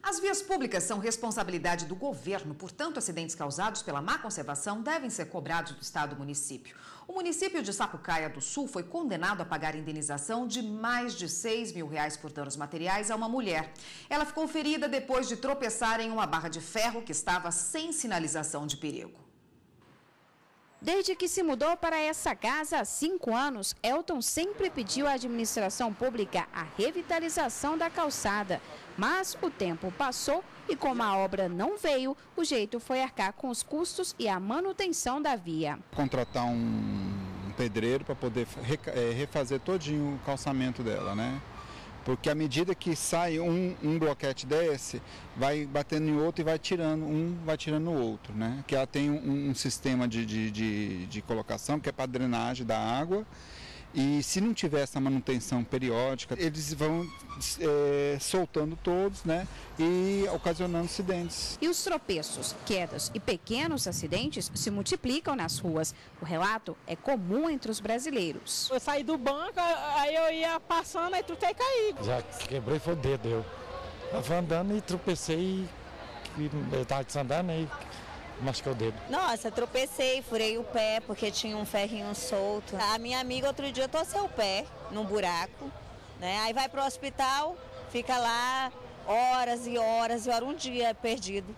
As vias públicas são responsabilidade do governo, portanto, acidentes causados pela má conservação devem ser cobrados do Estado e do município. O município de Sapucaia do Sul foi condenado a pagar indenização de mais de R$6 mil por danos materiais a uma mulher. Ela ficou ferida depois de tropeçar em uma barra de ferro que estava sem sinalização de perigo. Desde que se mudou para essa casa há 5 anos, Elton sempre pediu à administração pública a revitalização da calçada. Mas o tempo passou e, como a obra não veio, o jeito foi arcar com os custos e a manutenção da via. Contratar um pedreiro para poder refazer todinho o calçamento dela, né? Porque à medida que sai um bloquete desse, vai batendo em outro e vai tirando o outro, né? Que ela tem um sistema de colocação que é para drenagem da água. E se não tiver essa manutenção periódica, eles vão soltando todos, né, e ocasionando acidentes. E os tropeços, quedas e pequenos acidentes se multiplicam nas ruas. O relato é comum entre os brasileiros. Eu saí do banco, aí eu ia passando, aí tropecei e caí. Já quebrei foi o dedo, eu estava andando e tropecei, eu estava andando e machuquei o dedo. Nossa, tropecei, furei o pé porque tinha um ferrinho solto. A minha amiga outro dia torceu o pé num buraco, né? Aí vai pro hospital, fica lá horas e horas, um dia perdido.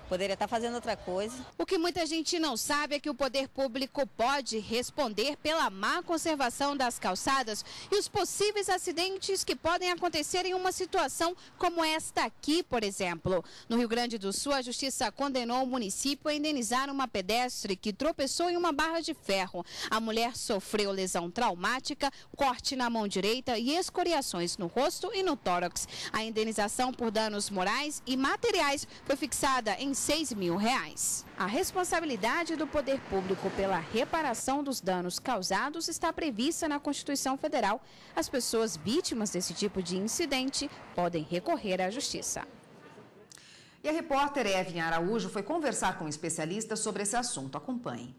Poderia estar fazendo outra coisa. O que muita gente não sabe é que o poder público pode responder pela má conservação das calçadas e os possíveis acidentes que podem acontecer em uma situação como esta aqui, por exemplo. No Rio Grande do Sul, a Justiça condenou o município a indenizar uma pedestre que tropeçou em uma barra de ferro. A mulher sofreu lesão traumática, corte na mão direita e escoriações no rosto e no tórax. A indenização por danos morais e materiais foi fixada em R$6 mil. A responsabilidade do poder público pela reparação dos danos causados está prevista na Constituição Federal. As pessoas vítimas desse tipo de incidente podem recorrer à Justiça. E a repórter Evelyn Araújo foi conversar com um especialista sobre esse assunto. Acompanhe.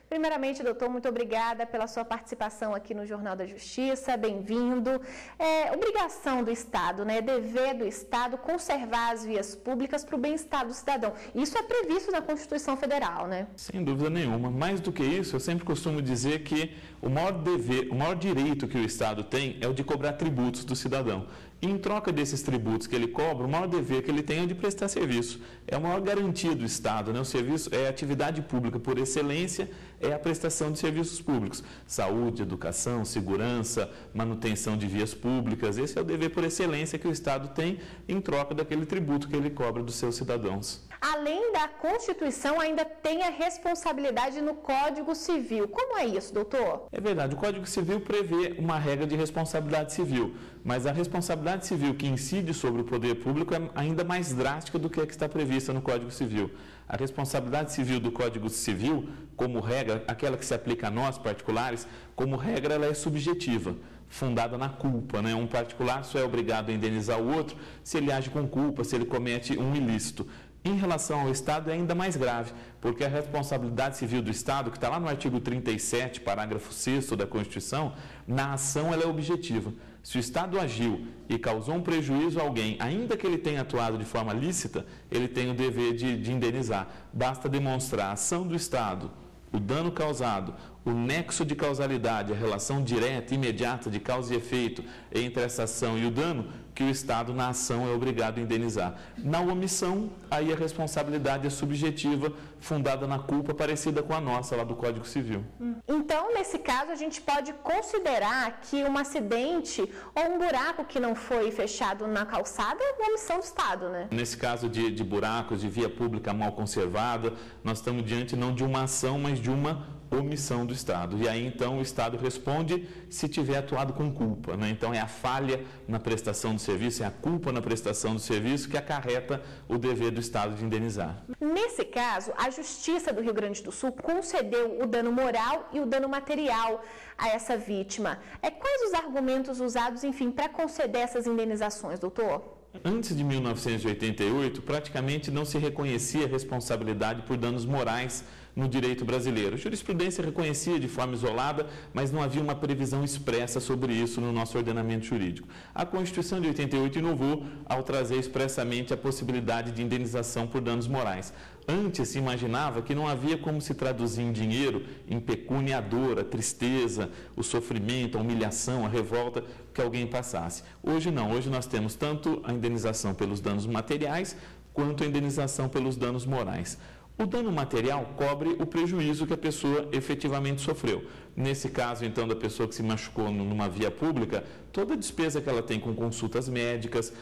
Primeiramente, doutor, muito obrigada pela sua participação aqui no Jornal da Justiça, bem-vindo. É obrigação do Estado, né, dever do Estado conservar as vias públicas para o bem-estar do cidadão. Isso é previsto na Constituição Federal, né? Sem dúvida nenhuma. Mais do que isso, eu sempre costumo dizer que o maior direito que o Estado tem é o de cobrar tributos do cidadão. E em troca desses tributos que ele cobra, o maior dever que ele tem é de prestar serviço. É a maior garantia do Estado, né? O serviço é a atividade pública por excelência, é a prestação de serviços públicos. Saúde, educação, segurança, manutenção de vias públicas. Esse é o dever por excelência que o Estado tem em troca daquele tributo que ele cobra dos seus cidadãos. Além da Constituição, ainda tem a responsabilidade no Código Civil. Como é isso, doutor? É verdade, o Código Civil prevê uma regra de responsabilidade civil, mas a responsabilidade civil que incide sobre o poder público é ainda mais drástica do que a que está prevista no Código Civil. A responsabilidade civil do Código Civil, como regra, aquela que se aplica a nós particulares, como regra ela é subjetiva, fundada na culpa, né? Um particular só é obrigado a indenizar o outro se ele age com culpa, se ele comete um ilícito. Em relação ao Estado é ainda mais grave, porque a responsabilidade civil do Estado, que está lá no artigo 37, parágrafo 6º da Constituição, na ação ela é objetiva. Se o Estado agiu e causou um prejuízo a alguém, ainda que ele tenha atuado de forma lícita, ele tem o dever de indenizar. Basta demonstrar a ação do Estado, o dano causado, o nexo de causalidade, a relação direta e imediata de causa e efeito entre essa ação e o dano, que o Estado, na ação, é obrigado a indenizar. Na omissão, aí a responsabilidade é subjetiva, fundada na culpa, parecida com a nossa, lá do Código Civil. Então, nesse caso, a gente pode considerar que um acidente ou um buraco que não foi fechado na calçada é uma omissão do Estado, né? Nesse caso de buracos, de via pública mal conservada, nós estamos diante não de uma ação, mas de uma omissão do Estado. E aí, então, o Estado responde se tiver atuado com culpa, né? Então, é a falha na prestação do serviço, é a culpa na prestação do serviço que acarreta o dever do Estado de indenizar. Nesse caso, a Justiça do Rio Grande do Sul concedeu o dano moral e o dano material a essa vítima. Quais os argumentos usados, enfim, para conceder essas indenizações, doutor? Antes de 1988, praticamente não se reconhecia responsabilidade por danos morais no direito brasileiro. A jurisprudência reconhecia de forma isolada, mas não havia uma previsão expressa sobre isso no nosso ordenamento jurídico. A Constituição de 88 inovou ao trazer expressamente a possibilidade de indenização por danos morais. Antes se imaginava que não havia como se traduzir em dinheiro, em pecúnia a dor, a tristeza, o sofrimento, a humilhação, a revolta que alguém passasse. Hoje não, hoje nós temos tanto a indenização pelos danos materiais quanto a indenização pelos danos morais. O dano material cobre o prejuízo que a pessoa efetivamente sofreu. Nesse caso, então, da pessoa que se machucou numa via pública, toda a despesa que ela tem com consultas médicas,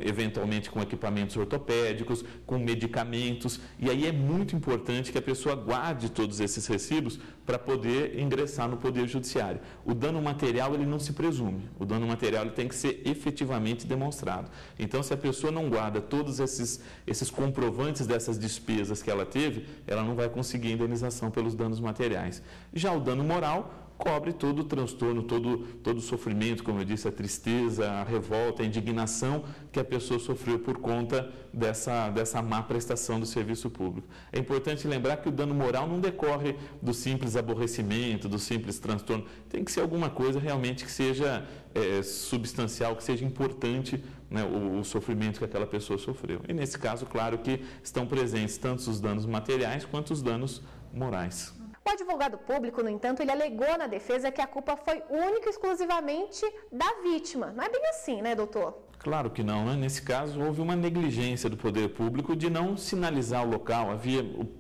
eventualmente com equipamentos ortopédicos, com medicamentos, e aí é muito importante que a pessoa guarde todos esses recibos para poder ingressar no Poder Judiciário. O dano material, ele não se presume, o dano material ele tem que ser efetivamente demonstrado. Então, se a pessoa não guarda todos esses comprovantes dessas despesas que ela teve, ela não vai conseguir indenização pelos danos materiais. Já o dano moral cobre todo o transtorno, todo o sofrimento, como eu disse, a tristeza, a revolta, a indignação que a pessoa sofreu por conta dessa má prestação do serviço público. É importante lembrar que o dano moral não decorre do simples aborrecimento, do simples transtorno. Tem que ser alguma coisa realmente que seja substancial, que seja importante, né, o sofrimento que aquela pessoa sofreu. E nesse caso, claro que estão presentes tanto os danos materiais quanto os danos morais. O advogado público, no entanto, ele alegou na defesa que a culpa foi única e exclusivamente da vítima. Não é bem assim, né, doutor? Claro que não, né? Nesse caso, houve uma negligência do poder público de não sinalizar o local.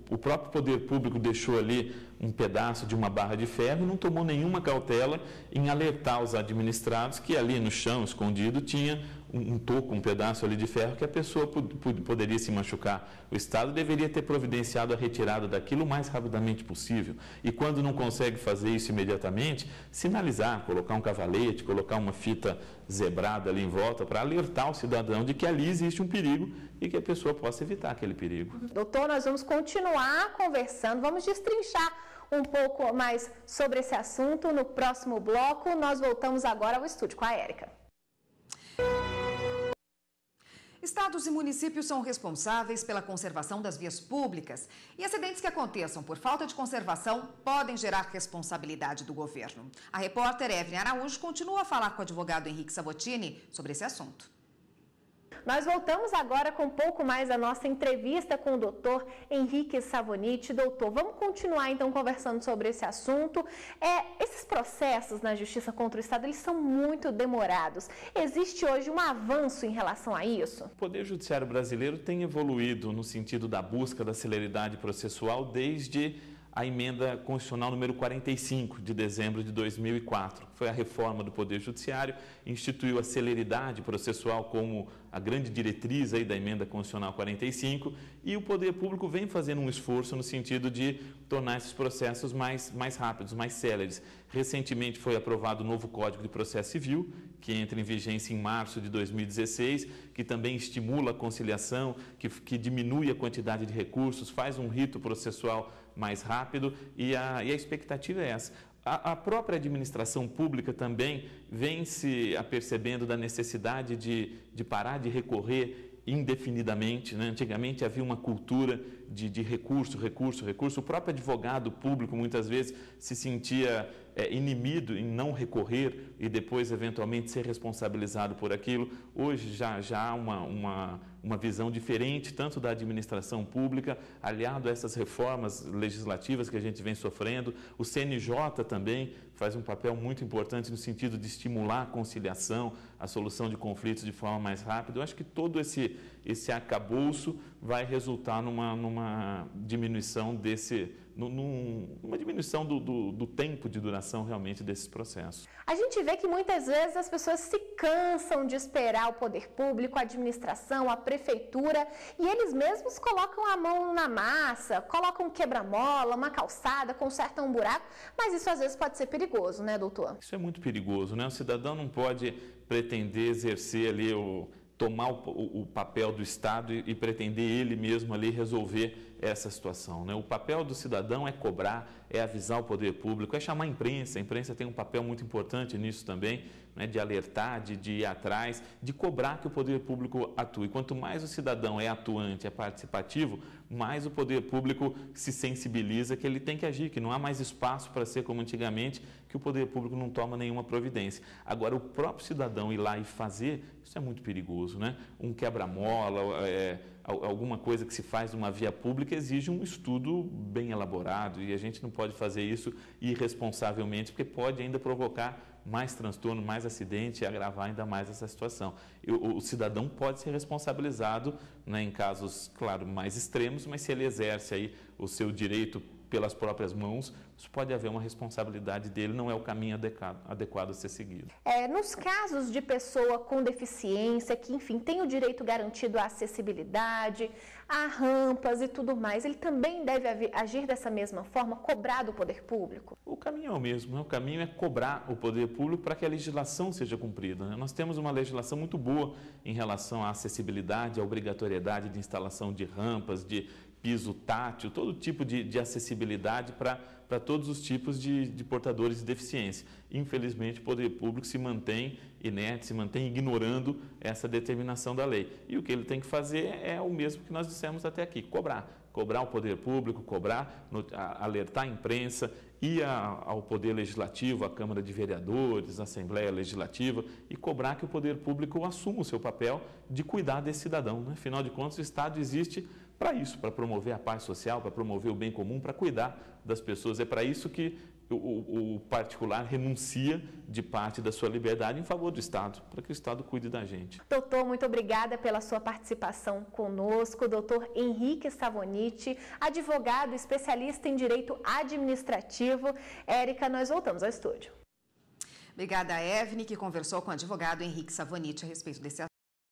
O próprio poder público deixou ali um pedaço de uma barra de ferro e não tomou nenhuma cautela em alertar os administrados que ali no chão, escondido, tinha um toco, um pedaço ali de ferro que a pessoa poderia se machucar. O Estado deveria ter providenciado a retirada daquilo o mais rapidamente possível. E quando não consegue fazer isso imediatamente, sinalizar, colocar um cavalete, colocar uma fita zebrada ali em volta para alertar o cidadão de que ali existe um perigo e que a pessoa possa evitar aquele perigo. Doutor, nós vamos continuar conversando, vamos destrinchar um pouco mais sobre esse assunto no próximo bloco. Nós voltamos agora ao estúdio com a Érica. Estados e municípios são responsáveis pela conservação das vias públicas e acidentes que aconteçam por falta de conservação podem gerar responsabilidade do governo. A repórter Evelyn Araújo continua a falar com o advogado Henrique Savottini sobre esse assunto. Nós voltamos agora com um pouco mais da nossa entrevista com o doutor Henrique Savottini. Doutor, vamos continuar então conversando sobre esse assunto. Esses processos na Justiça contra o Estado, eles são muito demorados. Existe hoje um avanço em relação a isso? O Poder Judiciário brasileiro tem evoluído no sentido da busca da celeridade processual desde a emenda constitucional número 45 de dezembro de 2004. Foi a reforma do Poder Judiciário, instituiu a celeridade processual como a grande diretriz aí da emenda constitucional 45 e o Poder Público vem fazendo um esforço no sentido de tornar esses processos mais rápidos, mais céleres. Recentemente foi aprovado o novo Código de Processo Civil, que entra em vigência em março de 2016, que também estimula a conciliação, que diminui a quantidade de recursos, faz um rito processual mais rápido e a expectativa é essa. A própria administração pública também vem se apercebendo da necessidade de parar de recorrer indefinidamente, né? Antigamente havia uma cultura de recurso. O próprio advogado público muitas vezes se sentia inimido em não recorrer e depois eventualmente ser responsabilizado por aquilo. Hoje já há uma visão diferente, tanto da administração pública, aliado a essas reformas legislativas que a gente vem sofrendo. O CNJ também faz um papel muito importante no sentido de estimular a conciliação, a solução de conflitos de forma mais rápida. Eu acho que todo esse arcabouço vai resultar numa diminuição numa diminuição do tempo de duração realmente desses processos. A gente vê que muitas vezes as pessoas se cansam de esperar o poder público, a administração, a prefeitura, e eles mesmos colocam a mão na massa, colocam um quebra-mola, uma calçada, consertam um buraco, mas isso às vezes pode ser perigoso, né, doutor? Isso é muito perigoso, né? O cidadão não pode pretender exercer ali tomar o papel do Estado e pretender ele mesmo ali resolver essa situação, né? O papel do cidadão é cobrar, é avisar o poder público, é chamar a imprensa tem um papel muito importante nisso também, né, de alertar, de ir atrás, de cobrar que o poder público atue. Quanto mais o cidadão é atuante, é participativo, mais o poder público se sensibiliza que ele tem que agir, que não há mais espaço para ser como antigamente, que o poder público não toma nenhuma providência. Agora, o próprio cidadão ir lá e fazer, isso é muito perigoso, né? Um quebra-mola, alguma coisa que se faz numa via pública exige um estudo bem elaborado e a gente não pode fazer isso irresponsavelmente, porque pode ainda provocar mais transtorno, mais acidente e agravar ainda mais essa situação. O cidadão pode ser responsabilizado, né, em casos, claro, mais extremos, mas se ele exerce aí o seu direito pelas próprias mãos, isso pode haver uma responsabilidade dele, não é o caminho adequado a ser seguido. Nos casos de pessoa com deficiência, que, enfim, tem o direito garantido à acessibilidade, a rampas e tudo mais, ele também deve agir dessa mesma forma, cobrar do poder público? O caminho é o mesmo, né? O caminho é cobrar o poder público para que a legislação seja cumprida, né? Nós temos uma legislação muito boa em relação à acessibilidade, à obrigatoriedade de instalação de rampas, de piso tátil, todo tipo de acessibilidade para todos os tipos de portadores de deficiência. Infelizmente, o poder público se mantém inerte, se mantém ignorando essa determinação da lei. E o que ele tem que fazer é o mesmo que nós dissemos até aqui, cobrar o poder público, alertar a imprensa, ir ao Poder Legislativo, à Câmara de Vereadores, à Assembleia Legislativa e cobrar que o poder público assuma o seu papel de cuidar desse cidadão, né? Afinal de contas, o Estado existe para isso, para promover a paz social, para promover o bem comum, para cuidar das pessoas. É para isso que o particular renuncia de parte da sua liberdade em favor do Estado, para que o Estado cuide da gente. Doutor, muito obrigada pela sua participação conosco. Doutor Henrique Savoniti, advogado especialista em direito administrativo. Érica, nós voltamos ao estúdio. Obrigada, Evne, que conversou com o advogado Henrique Savoniti a respeito desse assunto.